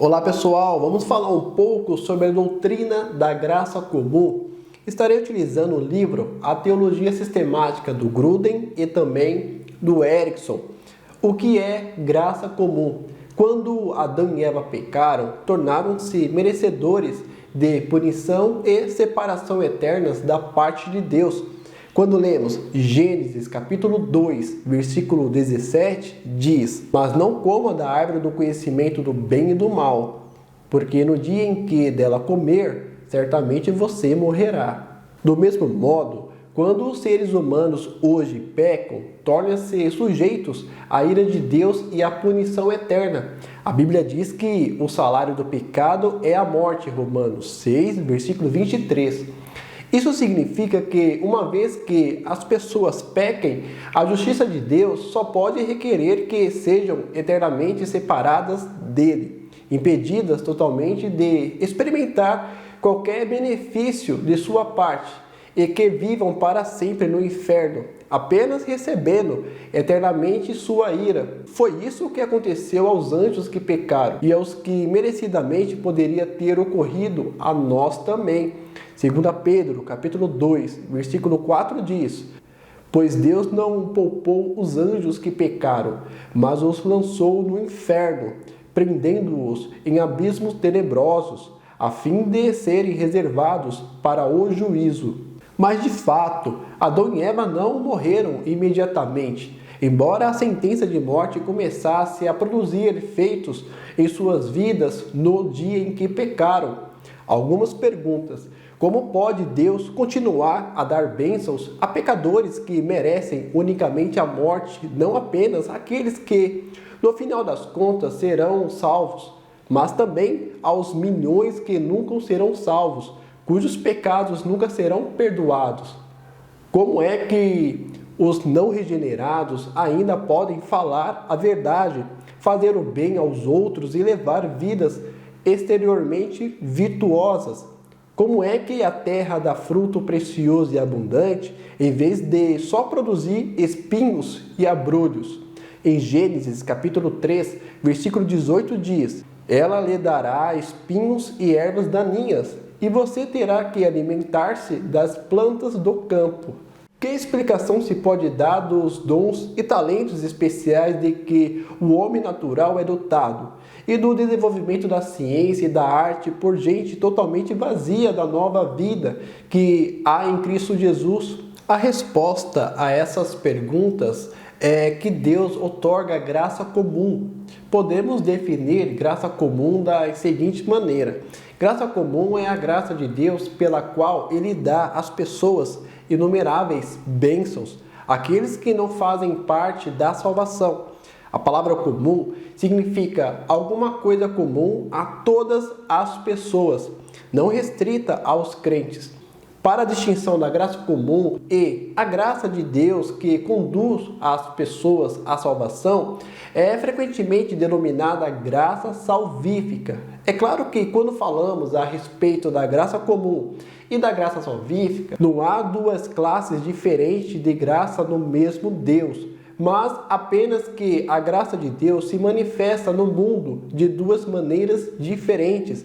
Olá pessoal, vamos falar um pouco sobre a doutrina da graça comum. Estarei utilizando o livro A Teologia Sistemática do Grudem e também do Erickson. O que é graça comum? Quando Adão e Eva pecaram, tornaram-se merecedores de punição e separação eternas da parte de Deus. Quando lemos Gênesis capítulo 2, versículo 17, diz: Mas não coma da árvore do conhecimento do bem e do mal, porque no dia em que dela comer, certamente você morrerá. Do mesmo modo, quando os seres humanos hoje pecam, tornam-se sujeitos à ira de Deus e à punição eterna. A Bíblia diz que o salário do pecado é a morte, Romanos 6, versículo 23. Isso significa que, uma vez que as pessoas pequem, a justiça de Deus só pode requerer que sejam eternamente separadas dele, impedidas totalmente de experimentar qualquer benefício de sua parte, e que vivam para sempre no inferno, apenas recebendo eternamente sua ira. Foi isso que aconteceu aos anjos que pecaram e aos que merecidamente poderia ter ocorrido a nós também. 2 Pedro, capítulo 2, versículo 4 diz: Pois Deus não poupou os anjos que pecaram, mas os lançou no inferno, prendendo-os em abismos tenebrosos, a fim de serem reservados para o juízo. Mas de fato, Adão e Eva não morreram imediatamente, embora a sentença de morte começasse a produzir efeitos em suas vidas no dia em que pecaram. Algumas perguntas: como pode Deus continuar a dar bênçãos a pecadores que merecem unicamente a morte, não apenas aqueles que, no final das contas, serão salvos, mas também aos milhões que nunca serão salvos, cujos pecados nunca serão perdoados? Como é que os não regenerados ainda podem falar a verdade, fazer o bem aos outros e levar vidas exteriormente virtuosas? Como é que a terra dá fruto precioso e abundante, em vez de só produzir espinhos e abrolhos? Em Gênesis capítulo 3, versículo 18 diz: Ela lhe dará espinhos e ervas daninhas, e você terá que alimentar-se das plantas do campo. Que explicação se pode dar dos dons e talentos especiais de que o homem natural é dotado, e do desenvolvimento da ciência e da arte por gente totalmente vazia da nova vida que há em Cristo Jesus? A resposta a essas perguntas é que Deus outorga graça comum. Podemos definir graça comum da seguinte maneira: graça comum é a graça de Deus pela qual Ele dá às pessoas inumeráveis bênçãos, aqueles que não fazem parte da salvação. A palavra comum significa alguma coisa comum a todas as pessoas, não restrita aos crentes. Para a distinção da graça comum e a graça de Deus que conduz as pessoas à salvação, é frequentemente denominada graça salvífica. É claro que quando falamos a respeito da graça comum e da graça salvífica, não há duas classes diferentes de graça no mesmo Deus, mas apenas que a graça de Deus se manifesta no mundo de duas maneiras diferentes.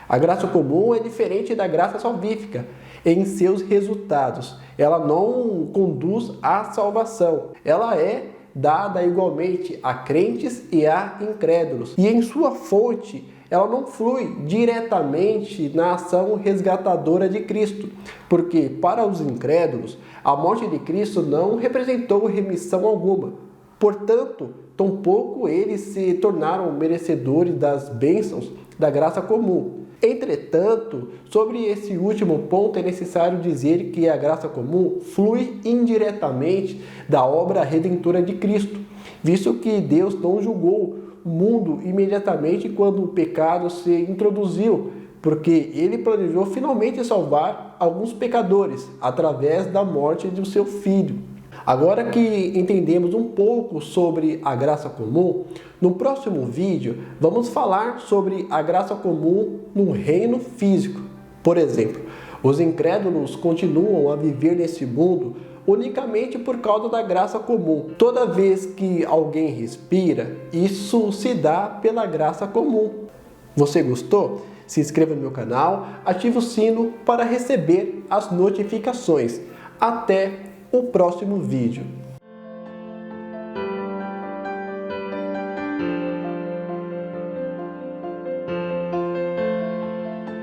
A graça comum é diferente da graça salvífica em seus resultados. Ela não conduz à salvação. Ela é dada igualmente a crentes e a incrédulos. E em sua fonte, ela não flui diretamente na ação resgatadora de Cristo, porque para os incrédulos, a morte de Cristo não representou remissão alguma. Portanto, tampouco eles se tornaram merecedores das bênçãos da graça comum. Entretanto, sobre esse último ponto é necessário dizer que a graça comum flui indiretamente da obra redentora de Cristo, visto que Deus não julgou o mundo imediatamente quando o pecado se introduziu, porque Ele planejou finalmente salvar alguns pecadores através da morte do seu Filho. Agora que entendemos um pouco sobre a graça comum, no próximo vídeo vamos falar sobre a graça comum no reino físico. Por exemplo, os incrédulos continuam a viver nesse mundo unicamente por causa da graça comum. Toda vez que alguém respira, isso se dá pela graça comum. Você gostou? Se inscreva no meu canal, ative o sino para receber as notificações. Até o próximo vídeo.